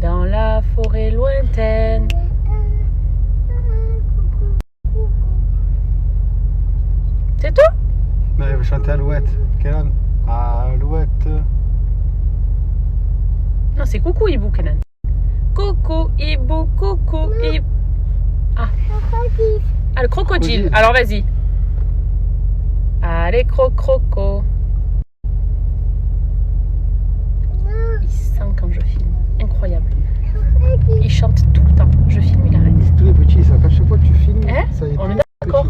Dans la forêt lointaine. C'est tout? Non, il va chanter Alouette. Kenan. Alouette. Non, c'est coucou hibou, Kenan. Coucou hibou, coucou hibou. Ah, le crocodile. Alors vas-y. Allez, croco. Il sent quand je filme. Incroyable. Il chante tout le temps. Je filme, il arrête. Tous les petits, ça. À chaque fois que tu filmes, Hein? ça y est. On est d'accord.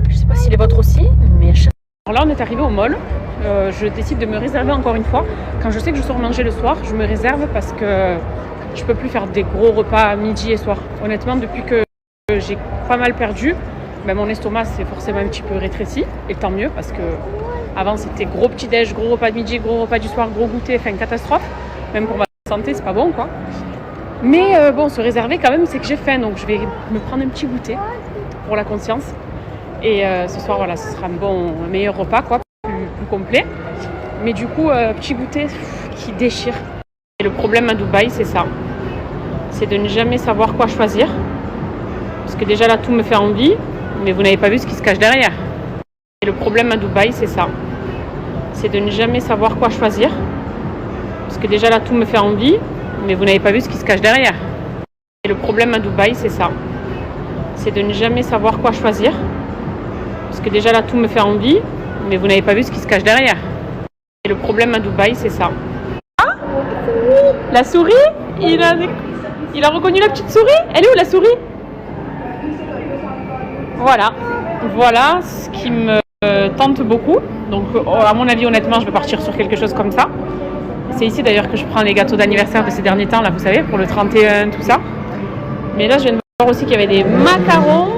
Je sais pas si les vôtres aussi, mais à chaque... Alors là, on est arrivé au mall. Je décide de me réserver encore une fois. Quand je sais que je sors manger le soir, je me réserve parce que je peux plus faire des gros repas midi et soir. Honnêtement, depuis que j'ai pas mal perdu, ben mon estomac s'est forcément un petit peu rétréci. Et tant mieux parce que avant c'était gros petit-déj, gros repas de midi, gros repas du soir, gros goûter, enfin catastrophe. Même pour ma santé, c'est pas bon quoi. Mais bon, se réserver quand même, c'est que j'ai faim. Donc je vais me prendre un petit goûter pour la conscience. Et ce soir, voilà, ce sera un meilleur repas, quoi, plus complet. Mais du coup, petit goûter qui déchire. Et le problème à Dubaï, c'est ça. C'est de ne jamais savoir quoi choisir. Parce que déjà là, tout me fait envie, mais vous n'avez pas vu ce qui se cache derrière. Et le problème à Dubaï, c'est ça. C'est de ne jamais savoir quoi choisir. Parce que déjà là, tout me fait envie, mais vous n'avez pas vu ce qui se cache derrière. Et le problème à Dubaï, c'est ça. C'est de ne jamais savoir quoi choisir. Parce que déjà là, tout me fait envie, mais vous n'avez pas vu ce qui se cache derrière. Et le problème à Dubaï, c'est ça. Ah, la souris, il a reconnu la petite souris. Elle est où la souris? Voilà ce qui me tente beaucoup. Donc à mon avis, honnêtement, je vais partir sur quelque chose comme ça. C'est ici d'ailleurs que je prends les gâteaux d'anniversaire de ces derniers temps, là vous savez, pour le 31, tout ça. Mais là, je viens de voir aussi qu'il y avait des macarons.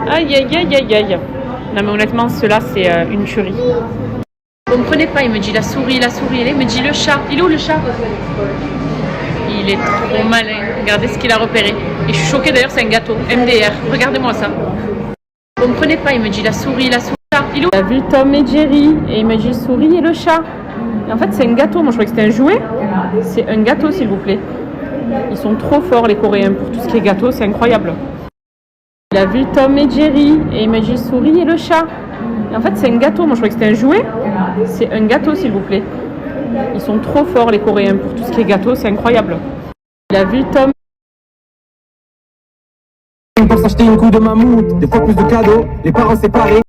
Aïe. Non mais honnêtement, ceux-là, c'est une tuerie. Vous ne comprenez pas, il me dit la souris, il me dit le chat. Il est où le chat? Il est trop malin. Regardez ce qu'il a repéré. Et je suis choquée d'ailleurs, c'est un gâteau. MDR. Regardez-moi ça. Vous ne comprenez pas, il me dit la souris, il est où? Il a vu Tom et Jerry et il me dit souris et le chat. Et en fait, c'est un gâteau. Moi, je croyais que c'était un jouet. C'est un gâteau, s'il vous plaît. Ils sont trop forts, les Coréens, pour tout ce qui est gâteau. C'est incroyable. Il a vu Tom et Jerry et il me dit souris et le chat. Et en fait, c'est un gâteau. Moi, je croyais que c'était un jouet. C'est un gâteau, s'il vous plaît. Ils sont trop forts, les Coréens, pour tout ce qui est gâteau. C'est incroyable. Il a vu Tom. Pour s'acheter une couille de mammouth, des fois plus de cadeaux, les parents séparés.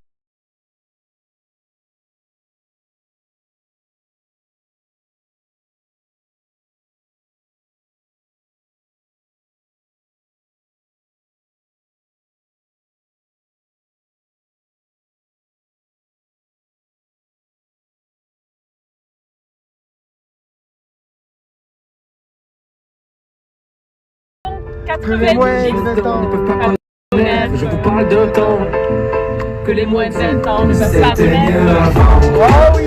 Que les moins de 20 ans ne peuvent pas connaître. Je vous parle d'un temps Que les moins de 20 ans ne peuvent c'était pas mieux faire. avant. Oh oui.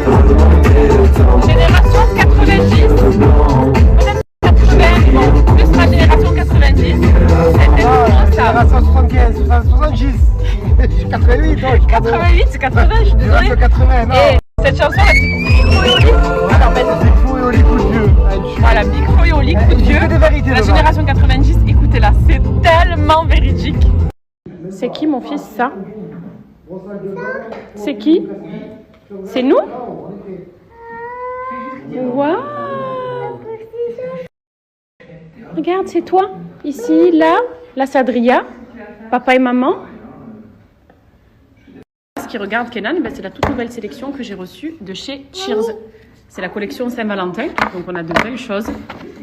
Génération 90. Peut-être 80. Bon, plus ma génération 90. C'était vraiment ça. 75, 70. 88, non, 88, c'est 80, je suis désolée. 80, non. Et cette chanson, là, c'est Big Flo et Oli. Alors, Big Flo et Oli, coup de vieux. voilà, Big Flo et Oli, coup de vieux. Que des vérités, La là-bas. génération 90, écoutez-la, c'est tellement véridique. C'est qui mon fils, ça? C'est qui? C'est nous? Waouh! Regarde, c'est toi. Ici, là c'est Adria. Papa et maman. Ce qui regarde Kenan, ben, c'est la toute nouvelle sélection que j'ai reçue de chez Cheers. C'est la collection Saint-Valentin. Donc on a de belles choses,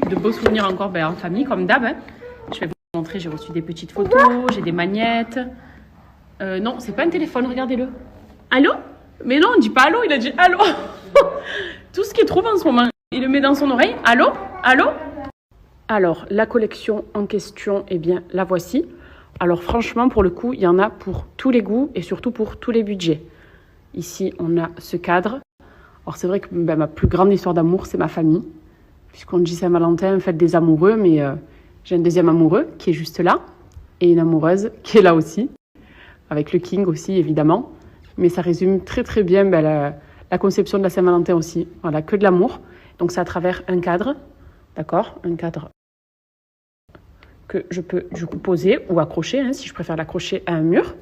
de beaux souvenirs encore en famille, comme d'hab. Hein. Je vais vous montrer, j'ai reçu des petites photos, j'ai des magnettes. Non, c'est pas un téléphone, regardez-le. Allô? Mais non, on dit pas allô, il a dit allô. Tout ce qu'il trouve en ce moment, il le met dans son oreille. Allô? Allô? Alors, la collection en question, eh bien, la voici. Alors franchement, pour le coup, il y en a pour tous les goûts et surtout pour tous les budgets. Ici, on a ce cadre. Alors c'est vrai que ma plus grande histoire d'amour, c'est ma famille. Puisqu'on dit Saint-Valentin, fête des amoureux, mais j'ai un deuxième amoureux qui est juste là. Et une amoureuse qui est là aussi. Avec le King aussi, évidemment. Mais ça résume très très bien la conception de la Saint-Valentin aussi. Voilà, que de l'amour. Donc c'est à travers un cadre, d'accord? Un cadre que je peux du coup poser ou accrocher, hein, si je préfère l'accrocher à un mur.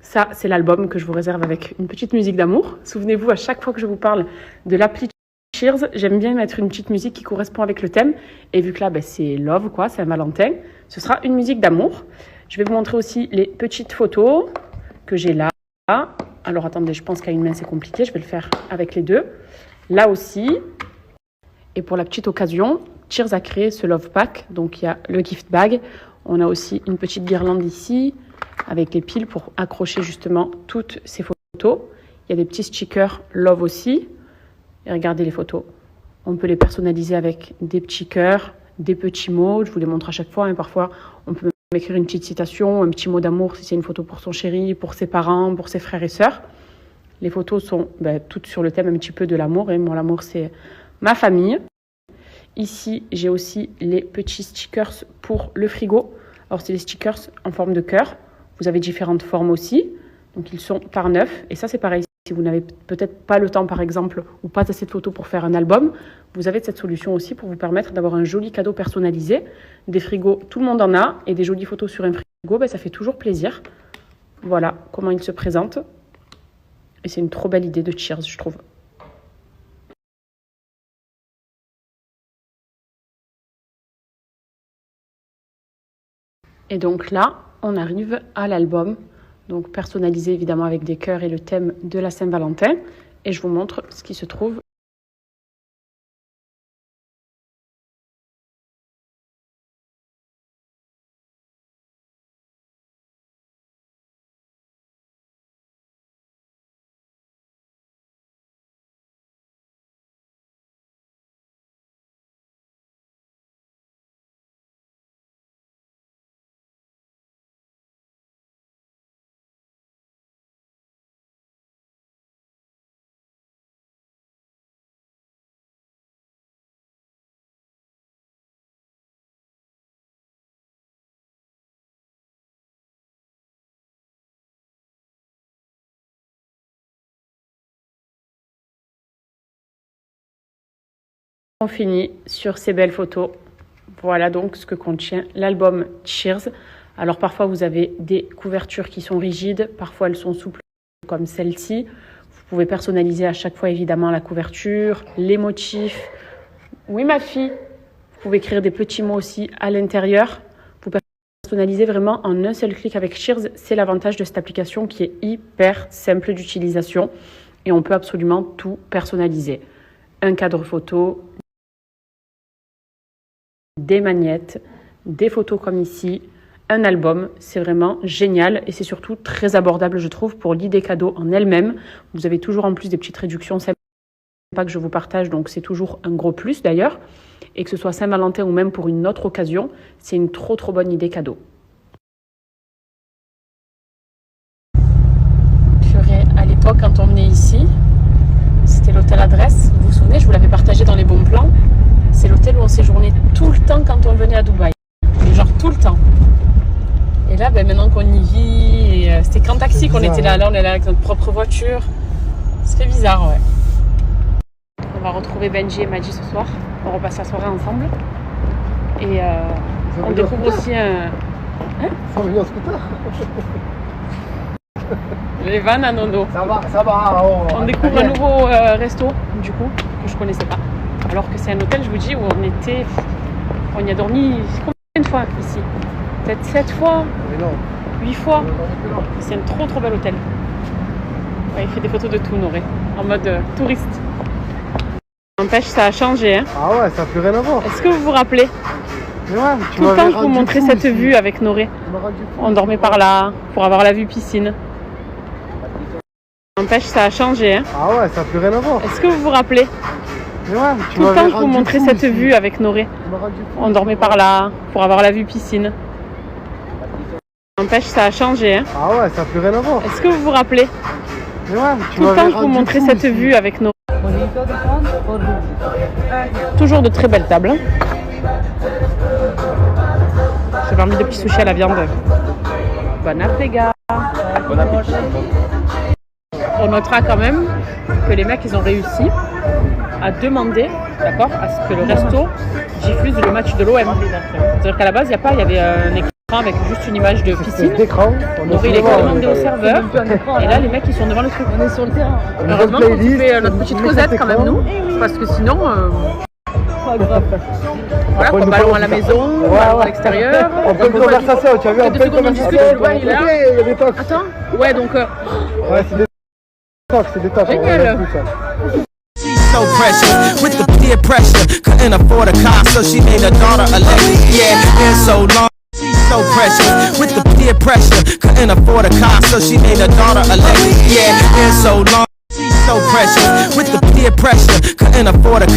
Ça, c'est l'album que je vous réserve avec une petite musique d'amour. Souvenez-vous, à chaque fois que je vous parle de l'appli Cheers, j'aime bien mettre une petite musique qui correspond avec le thème. Et vu que là, c'est love, quoi, c'est un Valentin, ce sera une musique d'amour. Je vais vous montrer aussi les petites photos que j'ai là. Alors attendez, je pense qu'à une main c'est compliqué, je vais le faire avec les deux. Là aussi. Et pour la petite occasion, Cheers a créé ce Love Pack. Donc il y a le gift bag. On a aussi une petite guirlande ici avec les piles pour accrocher justement toutes ces photos. Il y a des petits stickers Love aussi. Et regardez les photos. On peut les personnaliser avec des petits cœurs, des petits mots. Je vous les montre à chaque fois. Hein. Parfois, on peut écrire une petite citation, un petit mot d'amour si c'est une photo pour son chéri, pour ses parents, pour ses frères et sœurs. Les photos sont toutes sur le thème un petit peu de l'amour. Et moi, l'amour, c'est ma famille. Ici, j'ai aussi les petits stickers pour le frigo. Alors, c'est les stickers en forme de cœur. Vous avez différentes formes aussi. Donc, ils sont par 9. Et ça, c'est pareil. Si vous n'avez peut-être pas le temps, par exemple, ou pas assez de photos pour faire un album, vous avez cette solution aussi pour vous permettre d'avoir un joli cadeau personnalisé. Des frigos, tout le monde en a. Et des jolies photos sur un frigo, ça fait toujours plaisir. Voilà comment il se présente. Et c'est une trop belle idée de Cheers, je trouve. Et donc là, on arrive à l'album. Donc personnalisé évidemment avec des cœurs et le thème de la Saint-Valentin. Et je vous montre ce qui se trouve. On finit sur ces belles photos. Voilà donc ce que contient l'album Cheers. Alors parfois vous avez des couvertures qui sont rigides, parfois elles sont souples comme celle-ci. Vous pouvez personnaliser à chaque fois évidemment la couverture, les motifs. Oui ma fille, vous pouvez écrire des petits mots aussi à l'intérieur. Vous personnalisez vraiment en un seul clic avec Cheers. C'est l'avantage de cette application qui est hyper simple d'utilisation et on peut absolument tout personnaliser. Un cadre photo, des magnettes, des photos comme ici, un album. C'est vraiment génial et c'est surtout très abordable, je trouve, pour l'idée cadeau en elle-même. Vous avez toujours en plus des petites réductions sympas que je vous partage, donc c'est toujours un gros plus d'ailleurs. Et que ce soit Saint-Valentin ou même pour une autre occasion, c'est une trop bonne idée cadeau. À l'époque, quand on venait ici, c'était l'hôtel Adresse. Vous vous souvenez, je vous l'avais partagé dans les bons plans. C'est l'hôtel où on séjournait tout le temps quand on venait à Dubaï. Mais genre tout le temps. Et là, maintenant qu'on y vit, c'était qu'en taxi qu'on était là. Là, on est là avec notre propre voiture. Ça fait bizarre, ouais. On va retrouver Benji et Madji ce soir. On repasse la soirée ensemble. Et on découvre aussi un... Hein? Ça va en scooter. Les vannes à Nono. Ça va. On découvre un nouveau resto, du coup, que je connaissais pas. Alors que c'est un hôtel, je vous dis, où on y a dormi combien de fois ici? Peut-être 7 fois, Mais non. 8 fois. C'est un trop bel hôtel. Ouais, il fait des photos de tout, Noré, en mode touriste. N'empêche, ça a changé. Hein. Ah ouais, ça n'a plus rien à voir. Est-ce que vous vous rappelez? Mais ouais, tout le temps, je vous montrais cette vue avec Noré. On dormait par là pour avoir la vue piscine. N'empêche, ça a changé. Hein. Ah ouais, ça n'a plus rien à voir. Est-ce que vous vous rappelez? Mais ouais, tout le temps, je vous montrais cette vue avec Noré. On dormait par là pour avoir la vue piscine. N'empêche, ça a changé. Hein. Ah ouais, ça n'a plus rien à voir. Est-ce que vous vous rappelez? Mais ouais, tout le temps, je vous montrais cette vue avec Noré. Toujours de très belles tables. J'avais envie de petits sushis à la viande. Bon appétit, gars. Bon appétit. on notera quand même que les mecs, ils ont réussi à demander, d'accord, à ce que le resto diffuse le match de l'OM. C'est-à-dire qu'à la base, il y avait un écran avec juste une image de piscine. Donc il est demandé au serveur. Et là, les mecs, ils sont devant le truc. On est sur le terrain. Heureusement qu'on fait notre petite causette quand même, nous. Parce que sinon... Pas grave. Voilà, quoi, ballon à la maison, ballon à l'extérieur. En pleine conversation, tu as vu, en pleine conversation. Il est là. Il y a des tocs. Attends, ouais, donc... Ouais, c'est des tocs. Génial. So precious with the peer pressure, couldn't afford a car, so she made her daughter a lady. Yeah, been so long. So precious with the peer pressure, couldn't afford a car, so she made her daughter a lady. Yeah, been so long. So precious with the peer pressure, couldn't afford a car.